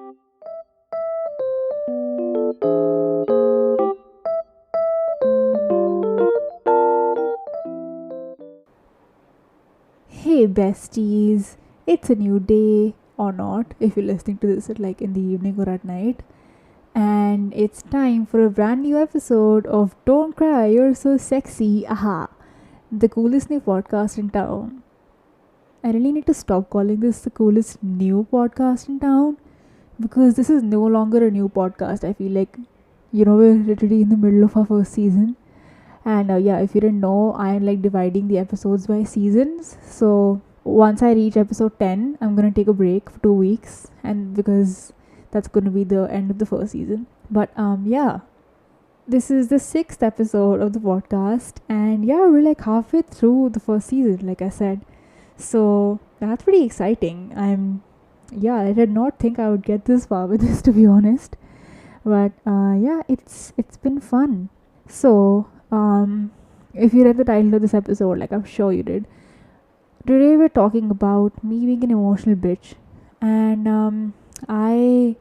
Hey besties, it's a new day or not if you're listening to this at like in the evening or at night, and it's time for a brand new episode of Don't Cry, You're So Sexy, aha, the coolest new podcast in town. I really need to stop calling this the coolest new podcast in town because this is no longer a new podcast. I feel like, we're literally in the middle of our first season. And yeah, if you didn't know, I'm like dividing the episodes by seasons. So once I reach episode 10, I'm gonna take a break for 2 weeks, and because that's gonna be the end of the first season. But yeah, this is the sixth episode of the podcast, and yeah, we're like halfway through the first season, like I said. So that's pretty exciting. Yeah, I did not think I would get this far with this, to be honest. But yeah, it's been fun. So, if you read the title of this episode, like I'm sure you did, today we're talking about me being an emotional bitch. And I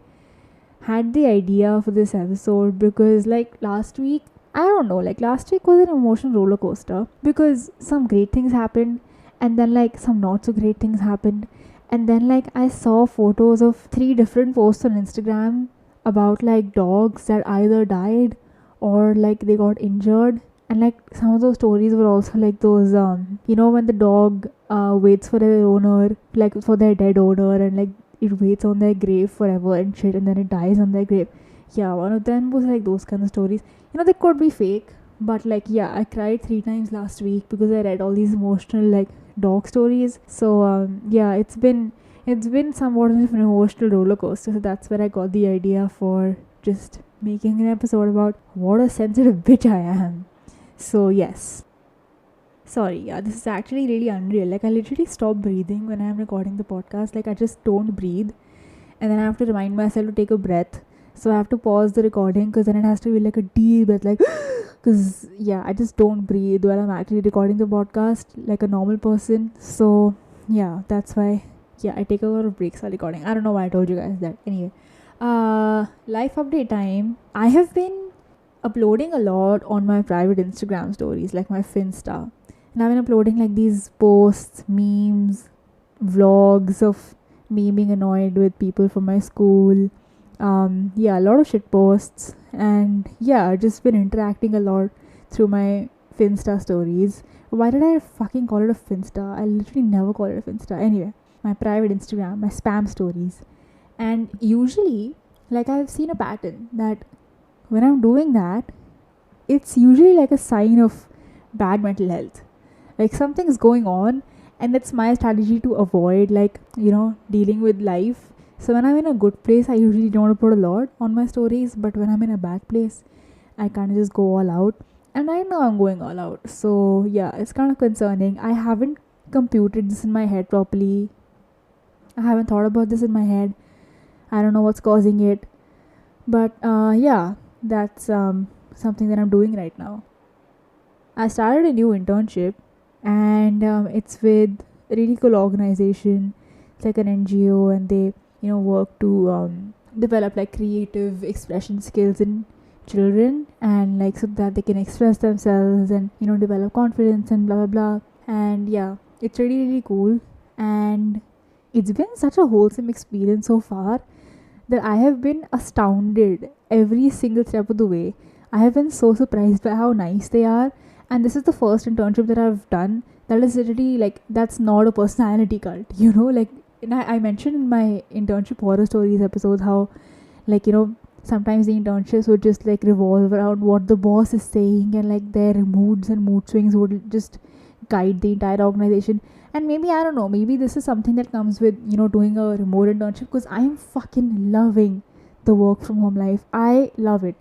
had the idea for this episode because, like, last week, I don't know, like, last week was an emotional roller coaster because some great things happened, and then, like, some not so great things happened. And then, like, I saw photos of three different posts on Instagram about, like, dogs that either died or like they got injured. And like some of those stories were also like those when the dog waits for their owner, like for their dead owner, and like it waits on their grave forever and shit, and then it dies on their grave. Yeah, one of them was like those kind of stories. They could be fake, but like, yeah, I cried 3 times last week because I read all these emotional like dog stories. So yeah, it's been somewhat of an emotional roller coaster. So that's where I got the idea for just making an episode about what a sensitive bitch I am. So, yes. Sorry, yeah, this is actually really unreal. Like, I literally stop breathing when I'm recording the podcast. Like, I just don't breathe. And then I have to remind myself to take a breath. So, I have to pause the recording because then it has to be like a deep breath. Like, because, yeah, I just don't breathe while I'm actually recording the podcast like a normal person. So, yeah, that's why, yeah, I take a lot of breaks while recording. I don't know why I told you guys that. Anyway, life update time. I have been uploading a lot on my private Instagram stories, like my Finsta. And I've been uploading like these posts, memes, vlogs of me being annoyed with people from my school. Yeah, a lot of shit posts. And yeah, just been interacting a lot through my Finsta stories. Why did I fucking call it a Finsta? I literally never call it a Finsta. Anyway, my private Instagram, my spam stories. And usually, like, I've seen a pattern that when I'm doing that, it's usually like a sign of bad mental health. Like something's going on, and that's my strategy to avoid, like, dealing with life. So when I'm in a good place, I usually don't put a lot on my stories, but when I'm in a bad place, I kind of just go all out. And I know I'm going all out. So yeah, it's kind of concerning. I haven't computed this in my head properly. I haven't thought about this in my head. I don't know what's causing it. But yeah, that's something that I'm doing right now. I started a new internship, and it's with a really cool organization. It's like an NGO, and they work to develop like creative expression skills in children, and like so that they can express themselves and develop confidence and blah blah blah. And yeah, it's really cool, and it's been such a wholesome experience so far that I have been astounded every single step of the way. I have been so surprised by how nice they are. And this is the first internship that I've done that is literally like, that's not a personality cult, Like, I mentioned in my internship horror stories episode how, like, sometimes the internships would just like revolve around what the boss is saying, and like their moods and mood swings would just guide the entire organization. And maybe, I don't know, maybe this is something that comes with doing a remote internship, because I am fucking loving the work from home life. I love it.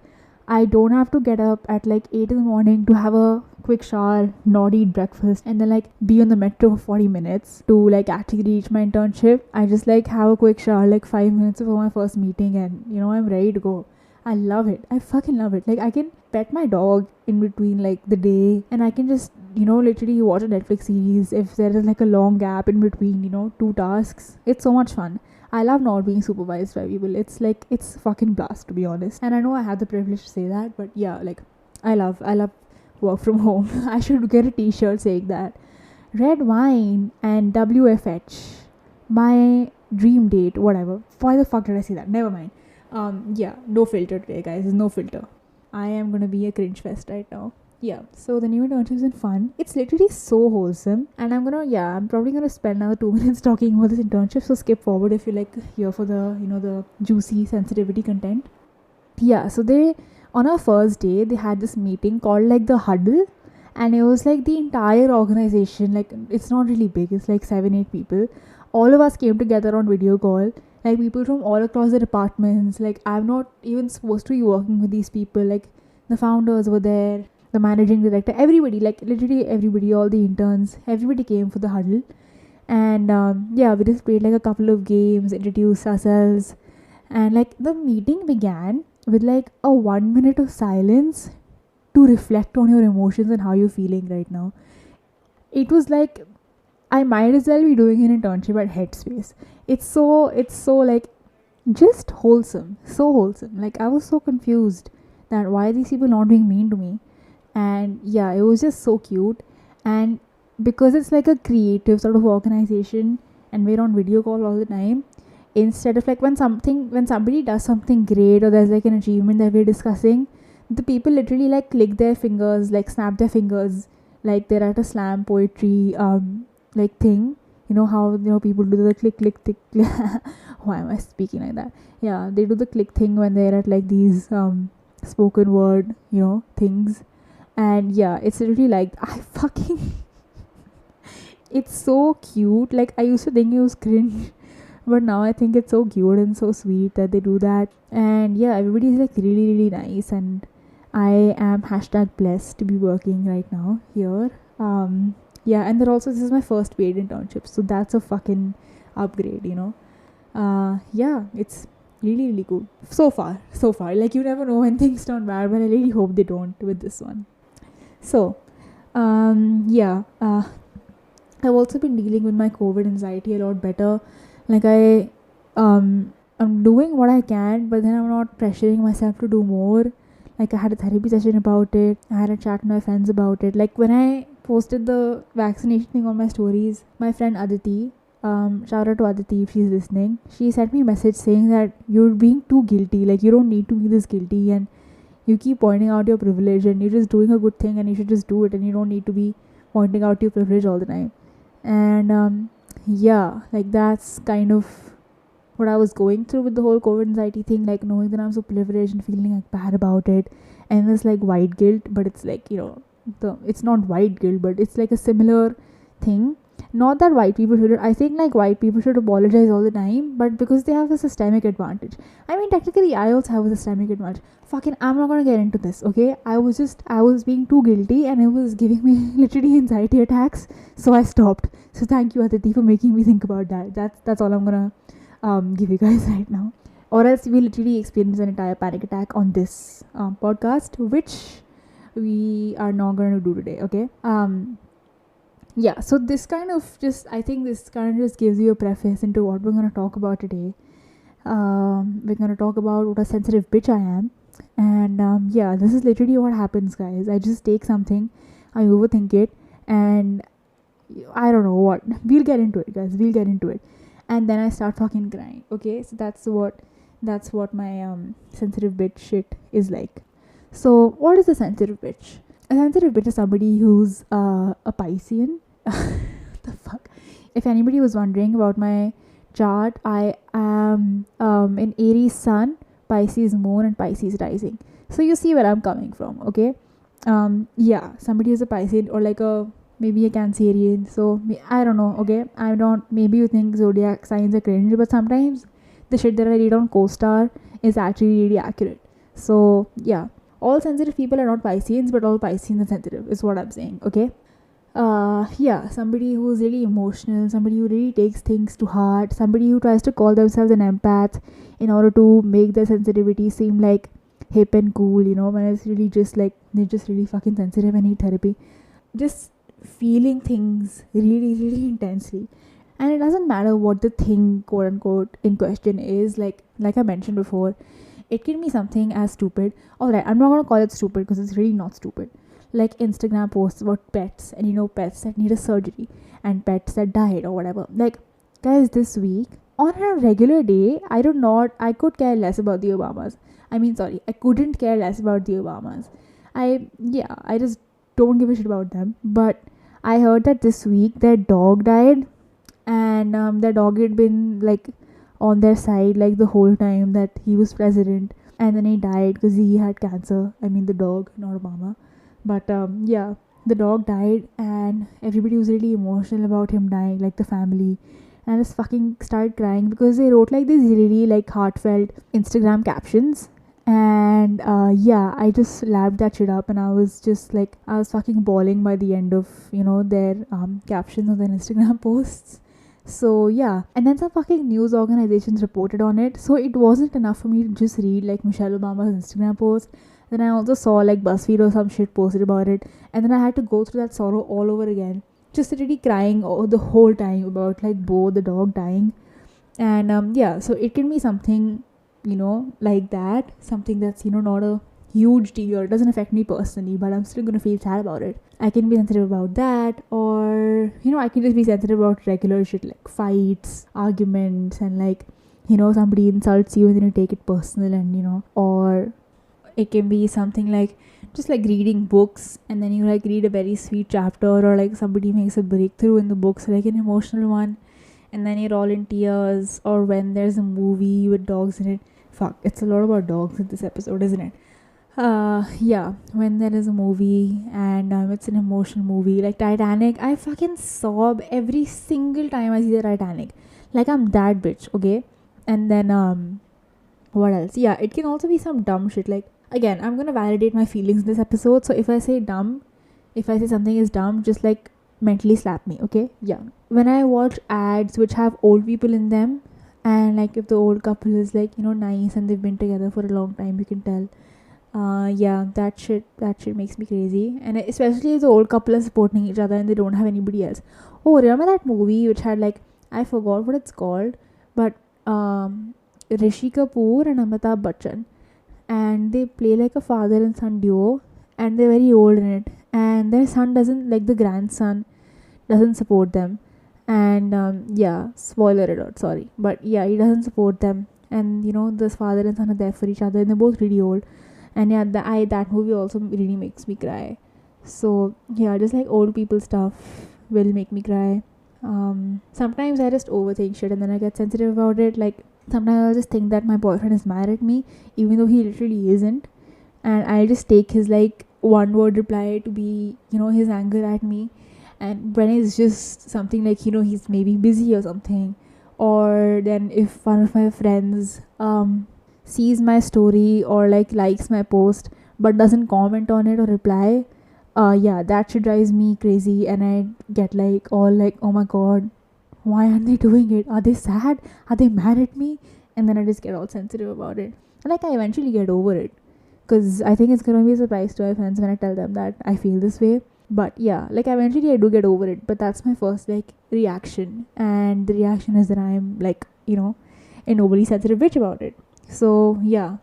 I don't have to get up at like 8 in the morning to have a quick shower, not eat breakfast, and then like be on the metro for 40 minutes to like actually reach my internship. I just like have a quick shower like 5 minutes before my first meeting, and I'm ready to go. I love it. I fucking love it. Like, I can pet my dog in between like the day, and I can just literally watch a Netflix series if there is like a long gap in between two tasks. It's so much fun. I love not being supervised by people. It's like it's fucking blast, to be honest. And I know I have the privilege to say that, but yeah, like I love work from home. I should get a t-shirt saying that. Red wine and WFH. My dream date, whatever. Why the fuck did I say that? Never mind. Yeah, no filter today, guys. There's no filter. I am gonna be a cringe fest right now. Yeah, so the new internship's been fun. It's literally so wholesome, and I'm probably gonna spend another 2 minutes talking about this internship. So skip forward if you like here for the juicy sensitivity content. Yeah, so they on our first day they had this meeting called like the huddle, and it was like the entire organization. Like it's not really big. It's like 7-8 people. All of us came together on video call, like people from all across the departments. Like I'm not even supposed to be working with these people. Like the founders were there, the managing director, everybody, like literally everybody, all the interns, everybody came for the huddle. And yeah, we just played like a couple of games, introduced ourselves, and like the meeting began with like a 1 minute of silence to reflect on your emotions and how you're feeling right now. It was like I might as well be doing an internship at Headspace. It's so like just wholesome, so wholesome. Like I was so confused that why are these people not being mean to me. And yeah, it was just so cute. And because it's like a creative sort of organization and we're on video call all the time, instead of like when somebody does something great or there's like an achievement that we're discussing, the people literally like click their fingers, like snap their fingers, like they're at a slam poetry like thing. You know how people do the click click click. Why am I speaking like that? Yeah, they do the click thing when they're at like these spoken word things. And yeah, it's literally like I fucking it's so cute. Like I used to think it was cringe, but now I think it's so cute and so sweet that they do that. And yeah, everybody's like really really nice, and I am hashtag blessed to be working right now here. Yeah, and then also this is my first paid internship, so that's a fucking upgrade. Yeah, it's really really cool so far. Like you never know when things turn bad, but I really hope they don't with this one. So yeah, I've also been dealing with my COVID anxiety a lot better. Like I'm doing what I can, but then I'm not pressuring myself to do more. Like I had a therapy session about it. I had a chat with my friends about it. Like when I posted the vaccination thing on my stories, my friend Aditi, shout out to Aditi if she's listening, she sent me a message saying that you're being too guilty. Like you don't need to be this guilty, and you keep pointing out your privilege, and you're just doing a good thing, and you should just do it, and you don't need to be pointing out your privilege all the time. And yeah, like that's kind of what I was going through with the whole COVID anxiety thing, like knowing that I'm so privileged and feeling like bad about it. And it's like white guilt, but it's like, it's not white guilt, but it's like a similar thing. Not that white people should, I think like white people should apologize all the time, but because they have a systemic advantage. I mean, technically, I also have a systemic advantage. Fucking, I'm not gonna get into this, okay? I was being too guilty and it was giving me literally anxiety attacks, so I stopped. So thank you, Aditi, for making me think about that. That's all I'm gonna give you guys right now, or else we literally experience an entire panic attack on this podcast, which we are not going to do today. Okay. Yeah, so this kind of just gives you a preface into what we're going to talk about today. We're going to talk about what a sensitive bitch I am. And yeah, this is literally what happens, guys. I just take something, I overthink it, and I don't know what. We'll get into it, guys. We'll get into it. And then I start fucking crying. Okay, so that's what my sensitive bitch shit is like. So what is a sensitive bitch? A sensitive bitch is somebody who's a Piscean. The fuck. If anybody was wondering about my chart, I am in Aries Sun, Pisces Moon, and Pisces Rising. So you see where I'm coming from. Okay. Yeah, somebody is a Piscean or like maybe a Cancerian. So I don't know. Okay, I don't. Maybe you think zodiac signs are cringe, but sometimes the shit that I read on CoStar is actually really accurate. So yeah, all sensitive people are not Pisceans, but all Pisceans are sensitive. Is what I'm saying. Okay. Yeah, somebody who's really emotional, somebody who really takes things to heart, somebody who tries to call themselves an empath in order to make their sensitivity seem like hip and cool, when it's really just like they're just really fucking sensitive and need therapy. Just feeling things really, really intensely. And it doesn't matter what the thing, quote unquote, in question is. Like I mentioned before, it can be something as stupid. All right, I'm not gonna call it stupid because it's really not stupid. Like Instagram posts about pets, and pets that need a surgery and pets that died or whatever. Like, guys, this week on a regular day, I could care less about the Obamas. I mean, sorry, I couldn't care less about the Obamas. I just don't give a shit about them. But I heard that this week their dog died, and their dog had been like on their side like the whole time that he was president, and then he died because he had cancer. I mean, the dog, not Obama. But yeah, the dog died, and everybody was really emotional about him dying, like the family. And I just fucking started crying because they wrote like these really like heartfelt Instagram captions. And yeah, I just lapped that shit up, and I was just like, I was fucking bawling by the end of their captions on their Instagram posts. So yeah, and then some fucking news organizations reported on it. So it wasn't enough for me to just read like Michelle Obama's Instagram post. Then I also saw like BuzzFeed or some shit posted about it, and then I had to go through that sorrow all over again. Just really crying the whole time about like Bo the dog dying. And yeah, so it can be something like that, something that's not a huge deal or it doesn't affect me personally, but I'm still gonna feel sad about it. I can be sensitive about that, or I can just be sensitive about regular shit like fights, arguments, and like somebody insults you and then you take it personal, and or it can be something like just like reading books and then you like read a very sweet chapter, or like somebody makes a breakthrough in the books, like an emotional one, and then you're all in tears, or when there's a movie with dogs in it. Fuck, it's a lot about dogs in this episode, isn't it? Yeah, when there is a movie and it's an emotional movie like Titanic, I fucking sob every single time I see the Titanic. Like, I'm that bitch, okay? And then what else? Yeah, it can also be some dumb shit. Like, again, I'm gonna validate my feelings in this episode. So if I say dumb, if I say something is dumb, just like mentally slap me, okay? Yeah. When I watch ads which have old people in them, and like if the old couple is like nice and they've been together for a long time, you can tell. Yeah, that shit makes me crazy, and especially if the old couple are supporting each other and they don't have anybody else. Oh, remember that movie which had like, I forgot what it's called, but Rishi Kapoor and Amitabh Bachchan, and they play like a father and son duo, and they're very old in it, and their son doesn't, like the grandson doesn't support them. And yeah, spoiler alert, sorry, but yeah, he doesn't support them, and this father and son are there for each other, and they're both really old. And yeah, that movie also really makes me cry. So yeah, just like old people stuff will make me cry. Sometimes I just overthink shit and then I get sensitive about it. Like, sometimes I'll just think that my boyfriend is mad at me even though he literally isn't, and I'll just take his like one word reply to be his anger at me. And when it's just something like he's maybe busy or something, or then if one of my friends sees my story or like likes my post but doesn't comment on it or reply, yeah, that shit drives me crazy, and I get like all like, oh my god, why aren't they doing it? Are they sad? Are they mad at me? And then I just get all sensitive about it, and like I eventually get over it, because I think it's gonna be a surprise to my friends when I tell them that I feel this way. But yeah, like eventually I do get over it, but that's my first like reaction, and the reaction is that I'm like an overly sensitive bitch about it. So yeah,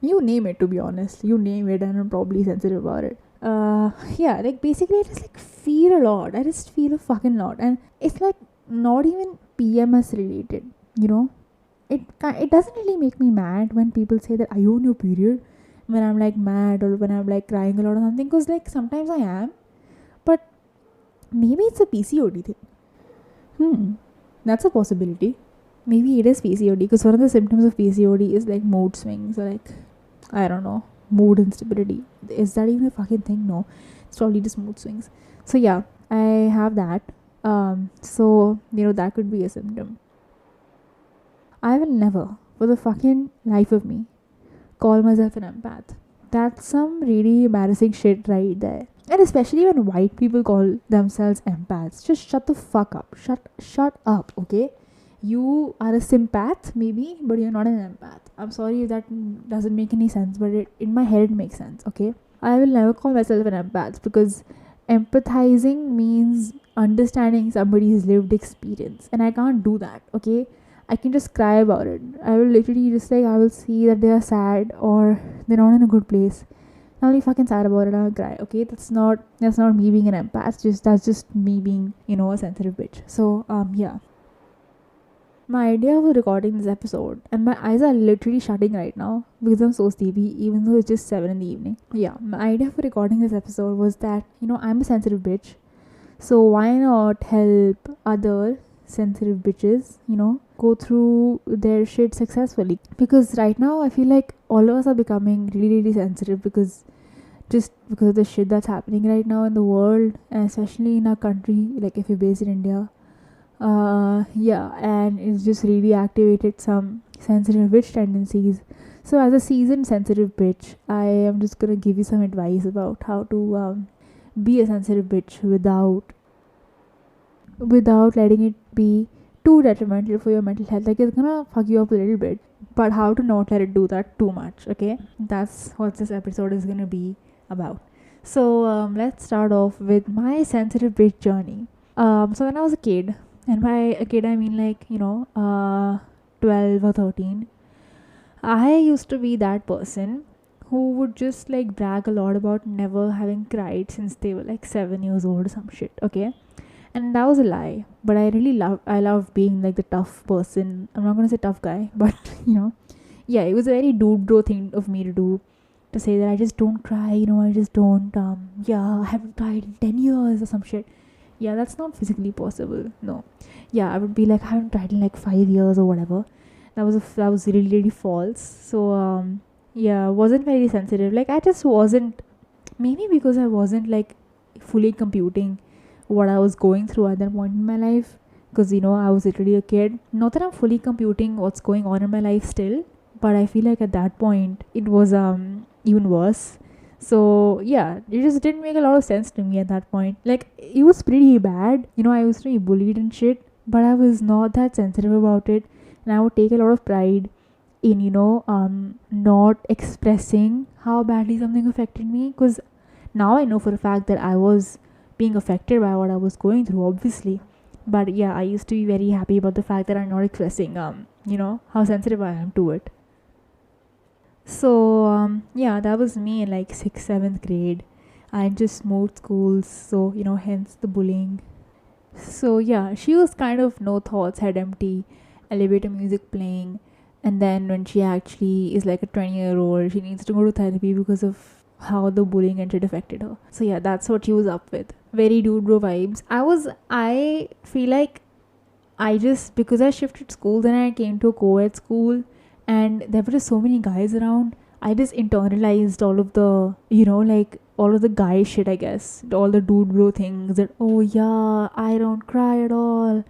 you name it, to be honest, you name it, and I'm probably sensitive about it. Yeah, like basically I just like feel a lot. I just feel a fucking lot, and it's like not even PMS related. It doesn't really make me mad when people say that, are you on your period? When I'm like mad or when I'm like crying a lot or something, because like sometimes I am, but maybe it's a PCOD thing. That's a possibility. Maybe it is PCOD, because one of the symptoms of PCOD is like mood swings, or like, I don't know, mood instability. Is that even a fucking thing? No, it's probably just mood swings. So yeah, I have that. So that could be a symptom. I will never, for the fucking life of me, call myself an empath. That's some really embarrassing shit right there. And especially when white people call themselves empaths. Just shut the fuck up. Shut up, okay? You are a sympath, maybe, but you're not an empath. I'm sorry if that doesn't make any sense, but in my head it makes sense, okay? I will never call myself an empath, because empathizing means understanding somebody's lived experience, and I can't do that. Okay, I can just cry about it. I will literally just like I will see that they are sad or they're not in a good place. I'll be fucking sad about it. I'll cry. Okay, that's not me being an empath. Just that's just me being a sensitive bitch. So yeah, my idea for recording this episode, and my eyes are literally shutting right now because I'm so sleepy, even though it's just 7 in the evening. Yeah, my idea for recording this episode was that I'm a sensitive bitch, so why not help other sensitive bitches, go through their shit successfully? Because right now I feel like all of us are becoming really, really sensitive because of the shit that's happening right now in the world, and especially in our country. Like if you're based in India, yeah, and it's just really activated some sensitive bitch tendencies. So as a seasoned sensitive bitch, I am just gonna give you some advice about how to be a sensitive bitch without letting it be too detrimental for your mental health. Like it's gonna fuck you up a little bit, but how to not let it do that too much. Okay, that's what this episode is gonna be about. So let's start off with my sensitive bitch journey. So when I was a kid, and by a kid I mean like 12 or 13, I used to be that person who would just like brag a lot about never having cried since they were like 7 years old or some shit. Okay, and that was a lie. But I love being like the tough person. I'm not gonna say tough guy, but yeah, it was a very dude bro thing of me to do, to say that I just don't cry. I just don't. Yeah, I haven't cried in 10 years or some shit. Yeah, that's not physically possible. No. Yeah, I would be like I haven't cried in like 5 years or whatever. That was really, really false. So yeah, wasn't very sensitive. Like I just wasn't. Maybe because I wasn't like fully computing what I was going through at that point in my life. Because I was literally a kid. Not that I'm fully computing what's going on in my life still, but I feel like at that point it was even worse. So yeah, it just didn't make a lot of sense to me at that point. Like it was pretty bad. I used to be bullied and shit, but I was not that sensitive about it, and I would take a lot of pride in not expressing how badly something affected me. Because now I know for a fact that I was being affected by what I was going through, obviously. But yeah, I used to be very happy about the fact that I'm not expressing how sensitive I am to it. So yeah, that was me in like 6th, 7th grade. I just moved schools, so hence the bullying. So yeah, she was kind of no thoughts, head empty, elevator music playing, and then when she actually is like a 20-year-old, she needs to go to therapy because of how the bullying and shit affected her. So yeah, that's what she was up with. Very dude bro vibes. I feel like I just, because I shifted schools and I came to a co-ed school, and there were just so many guys around, I just internalized all of the like all of the guy shit, I guess, all the dude bro things, that oh yeah, I don't cry at all,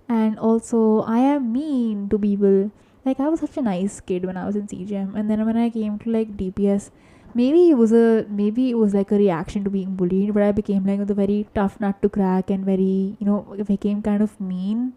and also I am mean to people. Like I was such a nice kid when I was in CGM, and then when I came to like DPS, maybe it was like a reaction to being bullied, but I became like the very tough nut to crack, and very became kind of mean.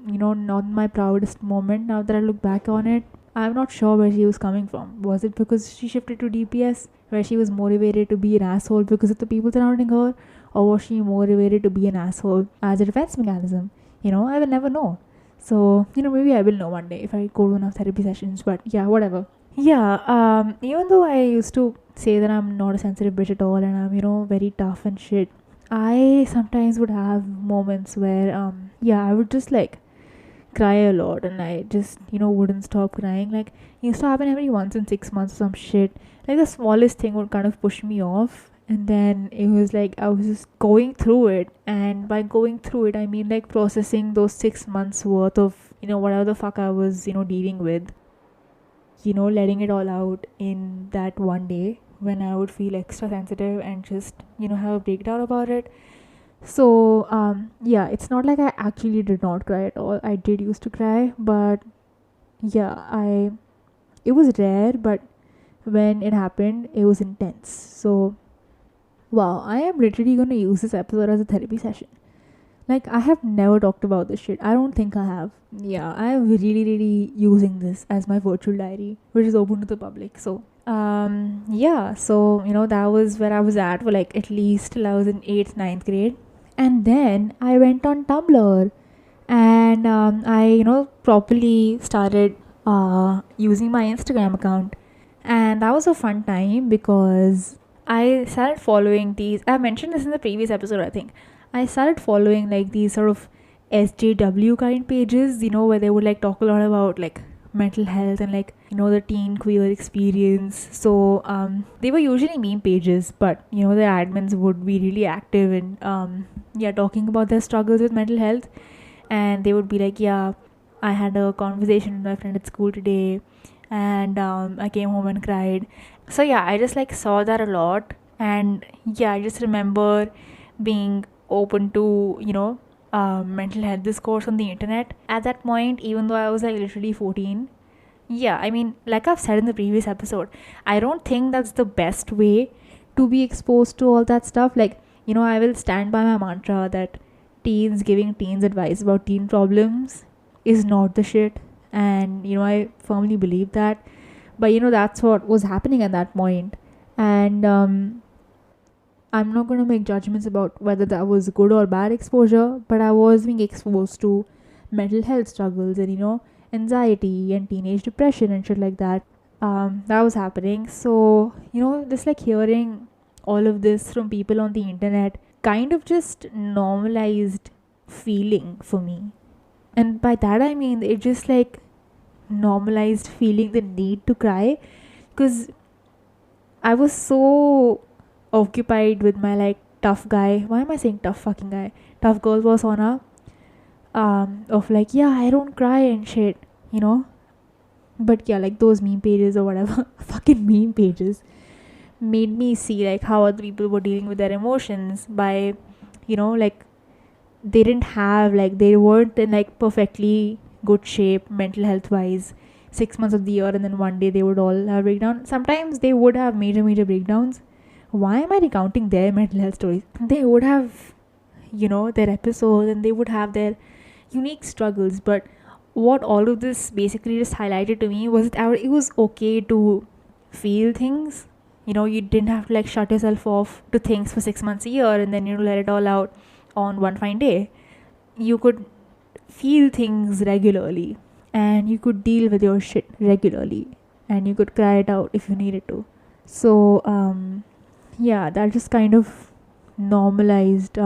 Not my proudest moment now that I look back on it. I'm not sure where she was coming from. Was it because she shifted to DPS, where she was motivated to be an asshole because of the people surrounding her, or was she motivated to be an asshole as a defense mechanism? I will never know. So, maybe I will know one day if I go to enough therapy sessions, but yeah, whatever. Yeah, even though I used to say that I'm not a sensitive bitch at all, and I'm, very tough and shit, I sometimes would have moments where, yeah, I would just like cry a lot, and I just wouldn't stop crying. Like it used to happen every once in 6 months or some shit. Like the smallest thing would kind of push me off, and then it was like I was just going through it, and by going through it I mean like processing those 6 months worth of whatever the fuck I was dealing with, letting it all out in that one day when I would feel extra sensitive and just have a breakdown about it. So yeah, it's not like I actually did not cry at all. I did used to cry, but yeah, I it was rare, but when it happened, it was intense. So wow, I am literally gonna use this episode as a therapy session. Like I have never talked about this shit. I don't think I have. Yeah, I am really, really using this as my virtual diary, which is open to the public. So yeah, so that was where I was at for like at least till I was in 8th, ninth grade. And then I went on Tumblr, and I, properly started using my Instagram account. And that was a fun time because I started following these. I mentioned this in the previous episode, I think. I started following like these sort of SJW kind pages, where they would like talk a lot about like mental health and like the teen queer experience. So they were usually meme pages, but their admins would be really active and yeah, talking about their struggles with mental health. And they would be like, yeah, I had a conversation with my friend at school today, and I came home and cried. So yeah, I just like saw that a lot. And yeah, I just remember being open to mental health discourse on the internet at that point, even though I was like literally 14. Yeah, I mean, like I've said in the previous episode, I don't think that's the best way to be exposed to all that stuff. Like, I will stand by my mantra that teens giving teens advice about teen problems is not the shit. And, I firmly believe that. But, that's what was happening at that point. And I'm not going to make judgments about whether that was good or bad exposure, but I was being exposed to mental health struggles and, anxiety and teenage depression and shit like that. That was happening. So, just like hearing all of this from people on the internet kind of just normalized feeling for me. And by that I mean it just like normalized feeling the need to cry, because I was so occupied with my like tough guy. Why am I saying tough fucking guy? Tough girl persona. Of like, yeah, I don't cry and shit, But yeah, like those meme pages or whatever, fucking meme pages, made me see like how other people were dealing with their emotions by, like they didn't have like they weren't in like perfectly good shape mental health wise 6 months of the year, and then one day they would all have breakdown. Sometimes they would have major breakdowns. Why am I recounting their mental health stories? They would have, their episodes, and they would have their unique struggles. But what all of this basically just highlighted to me was that it was okay to feel things. You didn't have to like shut yourself off to things for 6 months a year and then let it all out on one fine day. You could feel things regularly, and you could deal with your shit regularly, and you could cry it out if you needed to. So yeah, that just kind of normalized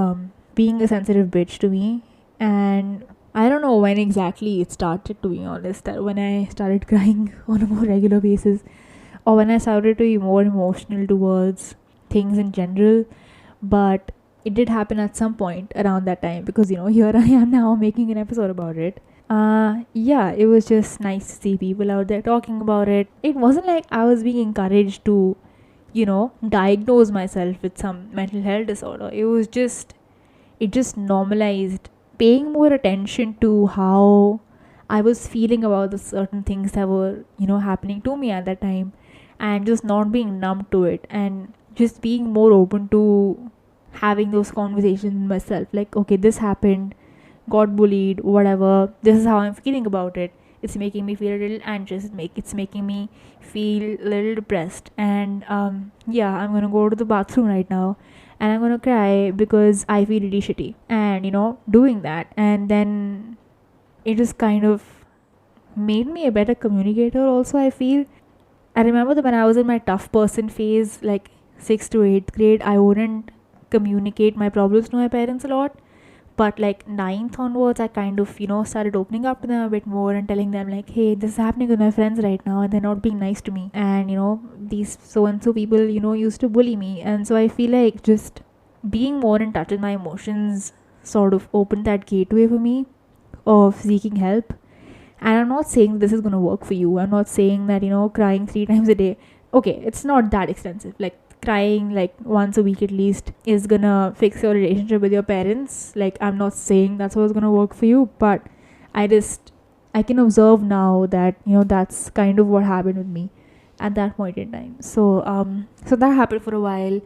being a sensitive bitch to me. And I don't know when exactly it started, to be honest, that when I started crying on a more regular basis, or when I started to be more emotional towards things in general. But it did happen at some point around that time, because here I am now making an episode about it. Yeah, it was just nice to see people out there talking about it. It wasn't like I was being encouraged to diagnose myself with some mental health disorder. It just normalized paying more attention to how I was feeling about the certain things that were happening to me at that time, and just not being numb to it, and just being more open to having those conversations with myself. Like, okay, this happened, got bullied, whatever, this is how I'm feeling about it. It's making me feel a little anxious. It's making me feel a little depressed. And yeah, I'm gonna go to the bathroom right now, and I'm gonna cry because I feel really shitty. And doing that, and then it just kind of made me a better communicator. Also, I feel I remember that when I was in my tough person phase, like 6th to 8th grade, I wouldn't communicate my problems to my parents a lot. But like ninth onwards, I kind of started opening up to them a bit more and telling them like, hey, this is happening with my friends right now and they're not being nice to me, and these so and so people used to bully me. And so I feel like just being more in touch with my emotions sort of opened that gateway for me of seeking help. And I'm not saying this is going to work for you. I'm not saying that crying 3 times a day, okay, it's not that extensive. Like crying like once a week at least is gonna fix your relationship with your parents. Like, I'm not saying that's what's gonna work for you, but I can observe now that that's kind of what happened with me at that point in time. So that happened for a while.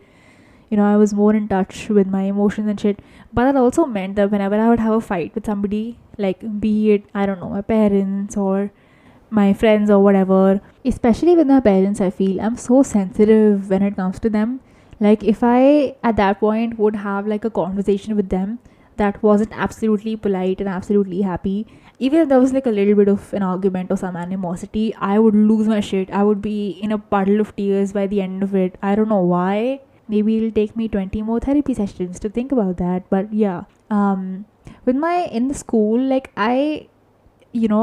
I was more in touch with my emotions and shit. But that also meant that whenever I would have a fight with somebody, like be it, I don't know, my parents or my friends or whatever, especially with my parents, I feel I'm so sensitive when it comes to them. Like if I at that point would have like a conversation with them that wasn't absolutely polite and absolutely happy, even if there was like a little bit of an argument or some animosity, I would lose my shit. I would be in a puddle of tears by the end of it. I don't know why. Maybe it'll take me 20 more therapy sessions to think about that. But yeah. With my in the school, like I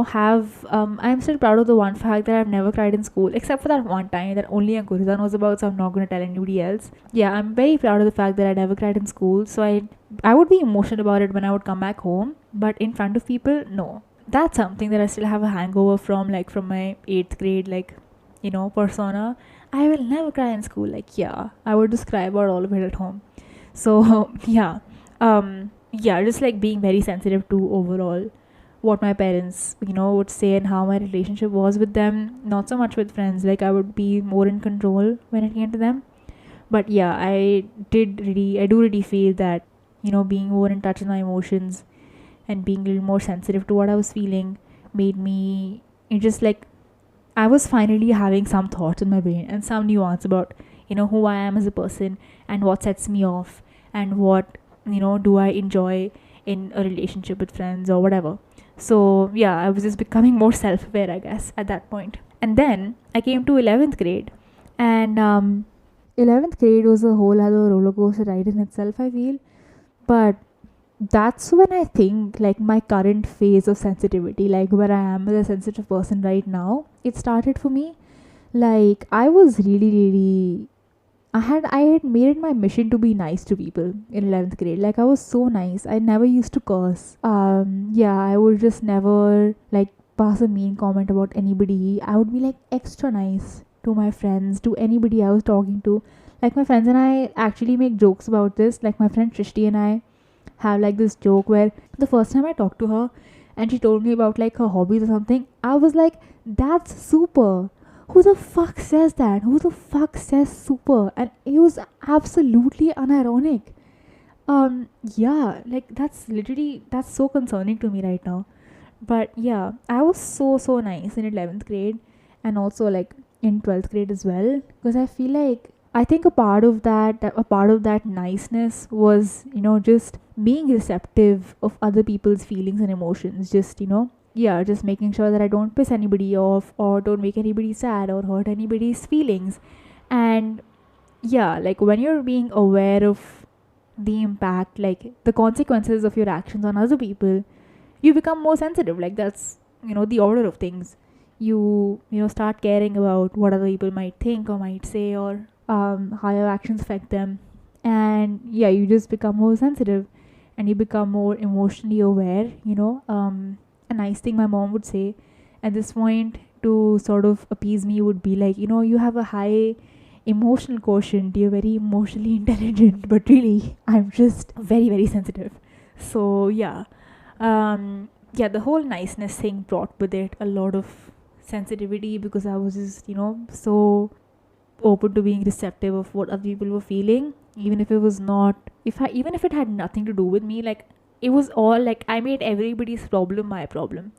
have I'm still proud of the one fact that I've never cried in school, except for that one time that only Ankurizan knows about, so I'm not going to tell anybody else. Yeah, I'm very proud of the fact that I never cried in school, so I would be emotional about it when I would come back home, but in front of people, no. That's something that I still have a hangover from, like from my 8th grade, like persona. I will never cry in school. Like, yeah, I would just cry about all of it at home. So yeah, just like being very sensitive to overall what my parents would say and how my relationship was with them, not so much with friends. Like I would be more in control when it came to them. But yeah, I do really feel that being more in touch with my emotions and being a little more sensitive to what I was feeling made me it just like I was finally having some thoughts in my brain and some nuance about who I am as a person and what sets me off and what do I enjoy in a relationship with friends or whatever. So yeah, I was just becoming more self-aware, I guess, at that point. And then I came to 11th grade, and 11th grade was a whole other roller coaster ride in itself, I feel. But that's when I think like my current phase of sensitivity, like where I am as a sensitive person right now, it started for me. Like I was really, really I had made it my mission to be nice to people in 11th grade. Like I was so nice. I never used to curse. Yeah, I would just never like pass a mean comment about anybody. I would be like extra nice to my friends, to anybody I was talking to. Like my friends and I actually make jokes about this. Like my friend Trishti and I have like this joke where the first time I talked to her and she told me about like her hobbies or something, I was like, that's super. Who the fuck says that? Who the fuck says super? And it was absolutely unironic. Yeah, like that's so concerning to me right now. But yeah, I was so nice in 11th grade and also like in 12th grade as well, because I feel like I think a part of that niceness was just being receptive of other people's feelings and emotions, just yeah, just making sure that I don't piss anybody off or don't make anybody sad or hurt anybody's feelings. And yeah, like when you're being aware of the impact, like the consequences of your actions on other people, you become more sensitive. Like that's the order of things. You start caring about what other people might think or might say, or how your actions affect them. And yeah, you just become more sensitive and you become more emotionally aware. A nice thing my mom would say at this point to sort of appease me would be like, you have a high emotional quotient, you're very emotionally intelligent, but really I'm just very, very sensitive. So yeah, the whole niceness thing brought with it a lot of sensitivity, because I was just so open to being receptive of what other people were feeling, even if it was not if I even if it had nothing to do with me. Like it was all like I made everybody's problem my problem,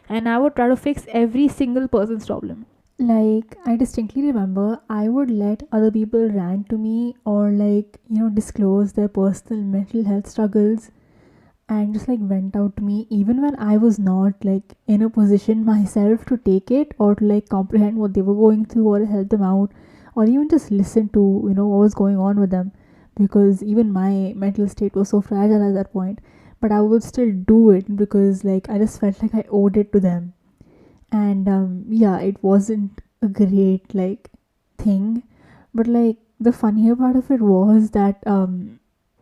and I would try to fix every single person's problem. Like I distinctly remember I would let other people rant to me or like disclose their personal mental health struggles and just like vent out to me even when I was not like in a position myself to take it or to like comprehend what they were going through or help them out or even just listen to what was going on with them, because even my mental state was so fragile at that point. But I would still do it because like I just felt like I owed it to them. And yeah, it wasn't a great like thing, but like the funnier part of it was that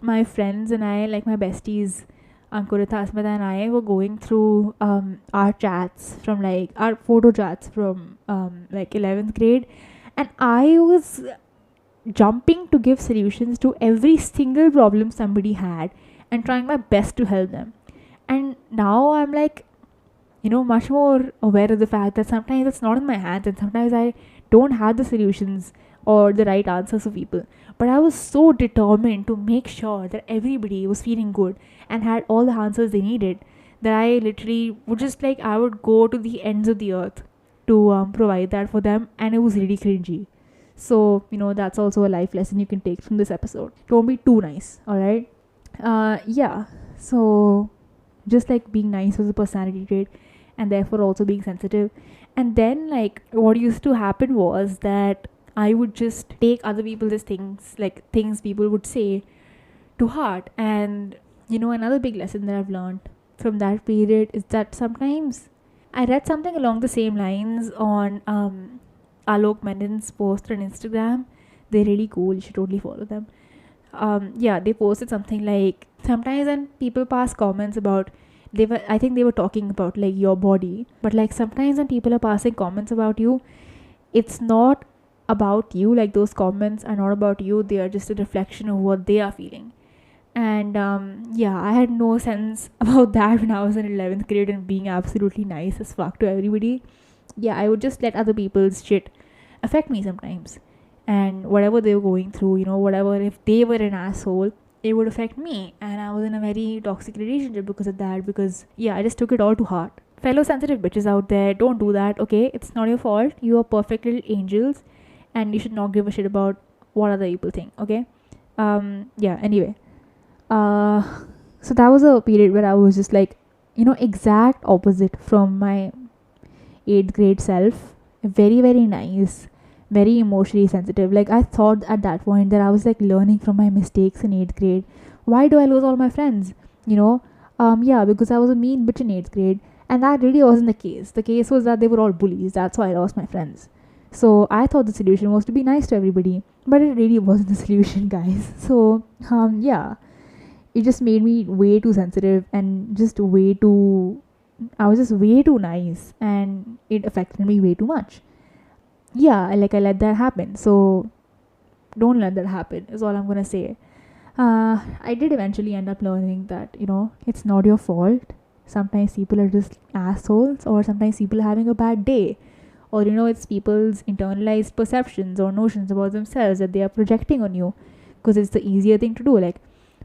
my friends and I, like my besties Ankurita, Asmita and I were going through our chats from like our photo chats from like 11th grade, and I was jumping to give solutions to every single problem somebody had and trying my best to help them. And now I'm like much more aware of the fact that sometimes it's not in my hands and sometimes I don't have the solutions or the right answers for people. But I was so determined to make sure that everybody was feeling good and had all the answers they needed, that I literally would just like I would go to the ends of the earth to provide that for them, and it was really cringy. So, that's also a life lesson you can take from this episode. Don't be too nice, all right? Yeah. So, just like being nice was a personality trait and therefore also being sensitive. And then, like, what used to happen was that I would just take other people's things, like things people would say, to heart. And, another big lesson that I've learned from that period is that sometimes I read something along the same lines on Alok Menon's post on Instagram. They're really cool. You should totally follow them. Yeah, they posted something like sometimes when people pass comments about I think they were talking about like your body, but like sometimes when people are passing comments about you, it's not about you. Like those comments are not about you. They are just a reflection of what they are feeling. And yeah, I had no sense about that when I was in 11th grade and being absolutely nice as fuck to everybody. Yeah, I would just let other people's shit affect me sometimes. And whatever they were going through, whatever, if they were an asshole, it would affect me. And I was in a very toxic relationship because of that. Because, yeah, I just took it all to heart. Fellow sensitive bitches out there, don't do that, okay? It's not your fault. You are perfect little angels. And you should not give a shit about what other people think, okay? Yeah, anyway. So that was a period where I was just like, exact opposite from my 8th grade self. Very, very nice, very emotionally sensitive. Like, I thought at that point that I was like learning from my mistakes in 8th grade. Why do I lose all my friends? Yeah, because I was a mean bitch in 8th grade. And that really wasn't the case. The case was that they were all bullies. That's why I lost my friends. So I thought the solution was to be nice to everybody. But it really wasn't the solution, guys. So, yeah, it just made me way too sensitive and just way too I was just way too nice and it affected me way too much. Yeah, I let that happen. So don't let that happen is all I'm gonna say. I did eventually end up learning that, it's not your fault. Sometimes people are just assholes, or sometimes people are having a bad day. Or, it's people's internalized perceptions or notions about themselves that they are projecting on you. Because it's the easier thing to do. Like,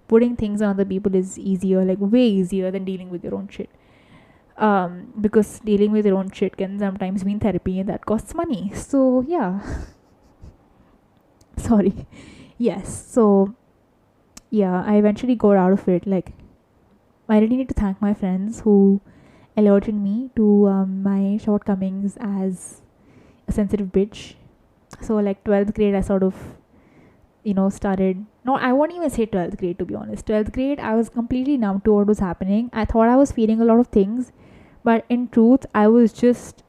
putting things on other people is easier, like way easier than dealing with your own shit. Because dealing with your own shit can sometimes mean therapy and that costs money. So yeah. Sorry. Yes. So yeah, I eventually got out of it. Like, I really need to thank my friends who alerted me to my shortcomings as a sensitive bitch. So like 12th grade, I sort of started. No, I won't even say 12th grade, to be honest. 12th grade, I was completely numb to what was happening. I thought I was feeling a lot of things, but in truth, I was just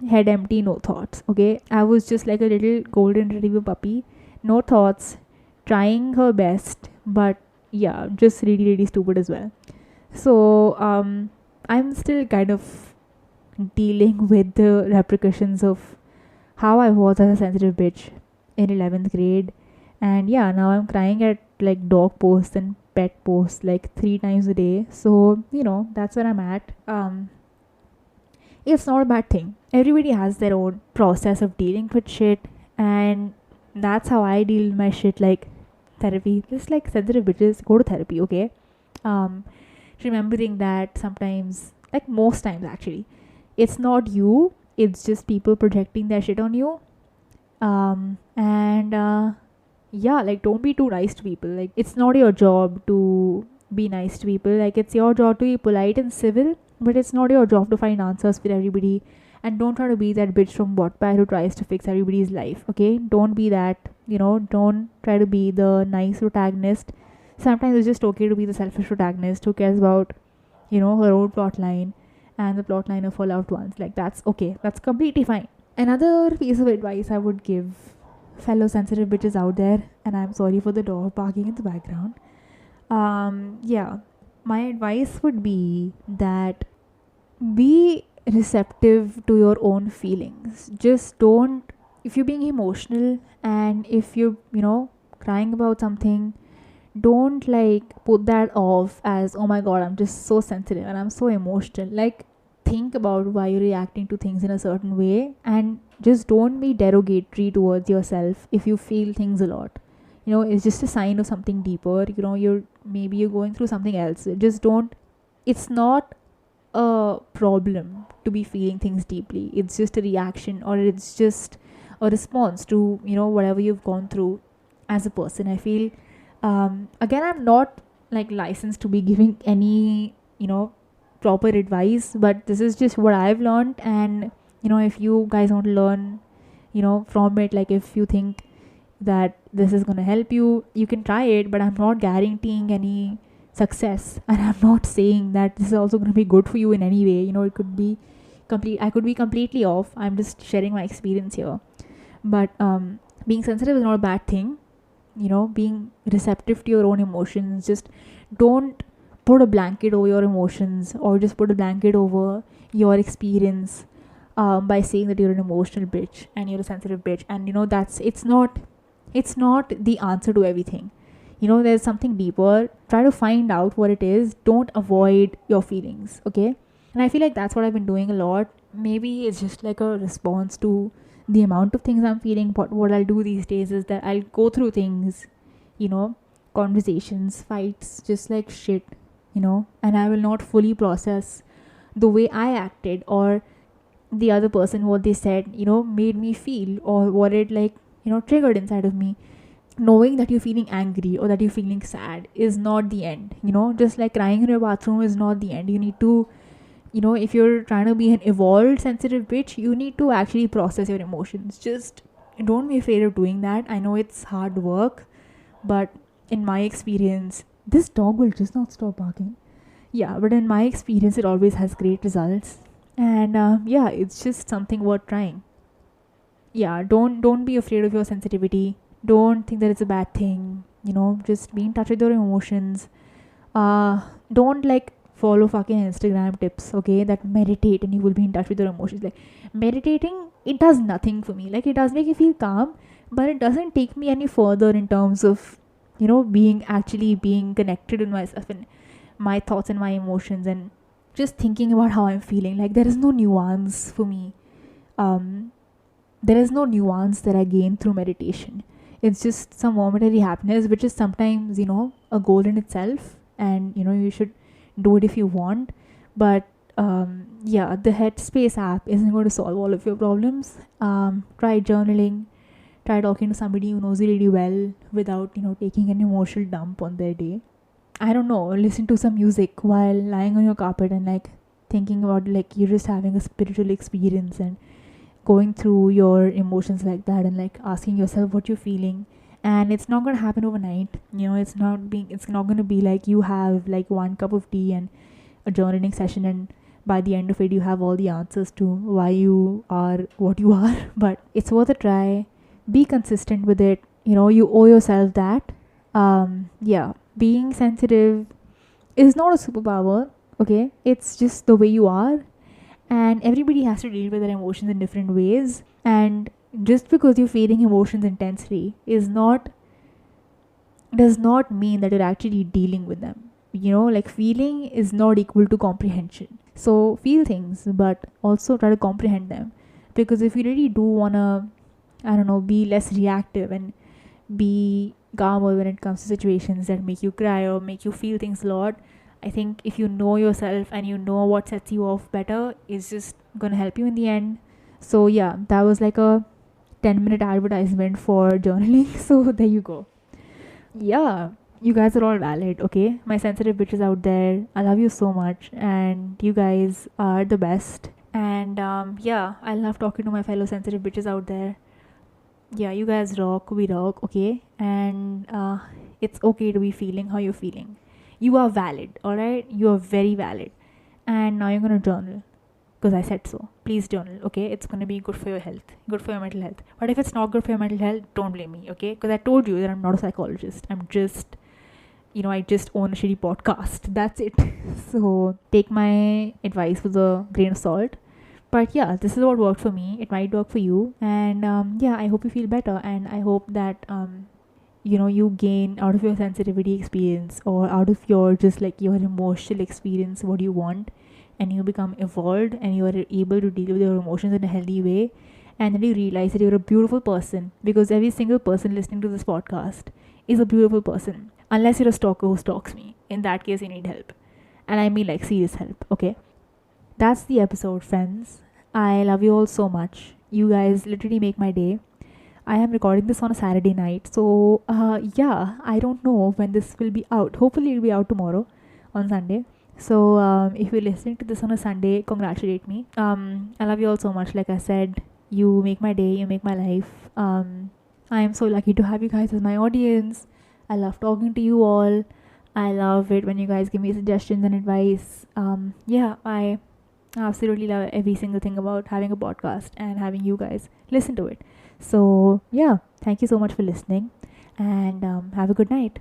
head empty, no thoughts. Okay, I was just like a little golden retriever puppy, no thoughts, trying her best, but yeah, just really, really stupid as well. So, I'm still kind of dealing with the repercussions of how I was as a sensitive bitch in 11th grade. And yeah, now I'm crying at like dog posts and pet posts like 3 times a day. So, that's where I'm at. It's not a bad thing. Everybody has their own process of dealing with shit, and that's how I deal with my shit. Like therapy, just like sensitive bitches, go to therapy, okay? Um, Remembering that sometimes, like most times actually, it's not you. It's just people projecting their shit on you. And yeah, like don't be too nice to people. Like it's not your job to be nice to people. Like it's your job to be polite and civil, but it's not your job to find answers for everybody. And don't try to be that bitch from Wattpad who tries to fix everybody's life, okay? Don't be that, don't try to be the nice protagonist. Sometimes it's just okay to be the selfish protagonist who cares about, her own plot line and the plot line of her loved ones. Like that's okay. That's completely fine. Another piece of advice I would give fellow sensitive bitches out there, and I'm sorry for the dog barking in the background. Yeah, my advice would be that be receptive to your own feelings. Just don't, if you're being emotional and if you're, crying about something, don't like put that off as, oh my god, I'm just so sensitive and I'm so emotional. Like, think about why you're reacting to things in a certain way, and just don't be derogatory towards yourself if you feel things a lot. It's just a sign of something deeper. You're going through something else. Just don't, it's not a problem to be feeling things deeply. It's just a reaction, or it's just a response to, whatever you've gone through as a person. I feel, again, I'm not like licensed to be giving any, proper advice, but this is just what I've learned. And, if you guys want to learn, from it, like if you think that this is going to help you, you can try it, but I'm not guaranteeing any success. And I'm not saying that this is also going to be good for you in any way. It could be I could be completely off. I'm just sharing my experience here. But being sensitive is not a bad thing. Being receptive to your own emotions. Just don't put a blanket over your emotions, or just put a blanket over your experience, by saying that you're an emotional bitch and you're a sensitive bitch. And that's it's not the answer to everything. There's something deeper. Try to find out what it is. Don't avoid your feelings, okay? And I feel like that's what I've been doing a lot. Maybe it's just like a response to the amount of things I'm feeling. But what I'll do these days is that I'll go through things, you know conversations, fights, just like shit, and I will not fully process the way I acted, or the other person, what they said, made me feel, or what it, like, triggered inside of me. Knowing that you're feeling angry or that you're feeling sad is not the end. Just like crying in your bathroom is not the end. You need to, if you're trying to be an evolved sensitive bitch, you need to actually process your emotions. Just don't be afraid of doing that. I know it's hard work, but in my experience, this dog will just not stop barking. Yeah, but in my experience, it always has great results. And yeah, it's just something worth trying. Yeah, don't be afraid of your sensitivity. Don't think that it's a bad thing. Just be in touch with your emotions. Don't like follow fucking Instagram tips, okay, that meditate and you will be in touch with your emotions. Like, meditating, it does nothing for me. Like, it does make you feel calm, but it doesn't take me any further in terms of, being connected with myself and my thoughts and my emotions, and just thinking about how I'm feeling. Like, there is no nuance for me. um there is no nuance that I gain through meditation. It's just some momentary happiness, which is sometimes, a goal in itself. And, you should do it if you want. But yeah, the Headspace app isn't going to solve all of your problems. Try journaling, try talking to somebody who knows you really well without, taking an emotional dump on their day. I don't know, listen to some music while lying on your carpet and like thinking about, like, you're just having a spiritual experience and going through your emotions like that, and like asking yourself what you're feeling. And it's not going to happen overnight. It's not going to be like you have like one cup of tea and a journaling session, and by the end of it you have all the answers to why you are what you are. But it's worth a try. Be consistent with it. You owe yourself that. Yeah, being sensitive is not a superpower, okay? It's just the way you are. And everybody has to deal with their emotions in different ways. And just because you're feeling emotions intensely does not mean that you're actually dealing with them. Like, feeling is not equal to comprehension. So feel things, but also try to comprehend them. Because if you really do want to, I don't know, be less reactive and be calmer when it comes to situations that make you cry or make you feel things a lot, I think if you know yourself and you know what sets you off better, it's just gonna help you in the end. So yeah, that was like a 10-minute advertisement for journaling. So there you go. Yeah, you guys are all valid, okay? My sensitive bitches out there, I love you so much, and you guys are the best. And yeah, I love talking to my fellow sensitive bitches out there. Yeah, you guys rock, we rock, okay? And it's okay to be feeling how you're feeling. You are valid, alright? You are very valid. And now you're gonna journal because I said so. Please journal, okay? It's gonna be good for your health, good for your mental health. But if it's not good for your mental health, don't blame me, okay? Because I told you that I'm not a psychologist. I'm just, I just own a shitty podcast. That's it. So take my advice with a grain of salt. But yeah, this is what worked for me. It might work for you. And yeah, I hope you feel better. And I hope that you gain out of your sensitivity experience, or out of your just like your emotional experience, what you want, and you become evolved and you are able to deal with your emotions in a healthy way. And then you realize that you're a beautiful person, because every single person listening to this podcast is a beautiful person, unless you're a stalker who stalks me. In that case, you need help, and I mean like serious help, okay? That's the episode, friends. I love you all so much. You guys literally make my day. I am recording this on a Saturday night. So, yeah, I don't know when this will be out. Hopefully, it'll be out tomorrow on Sunday. So, if you're listening to this on a Sunday, congratulate me. I love you all so much. Like I said, you make my day, you make my life. I am so lucky to have you guys as my audience. I love talking to you all. I love it when you guys give me suggestions and advice. Yeah, I absolutely love every single thing about having a podcast and having you guys listen to it. So, yeah, thank you so much for listening and have a good night.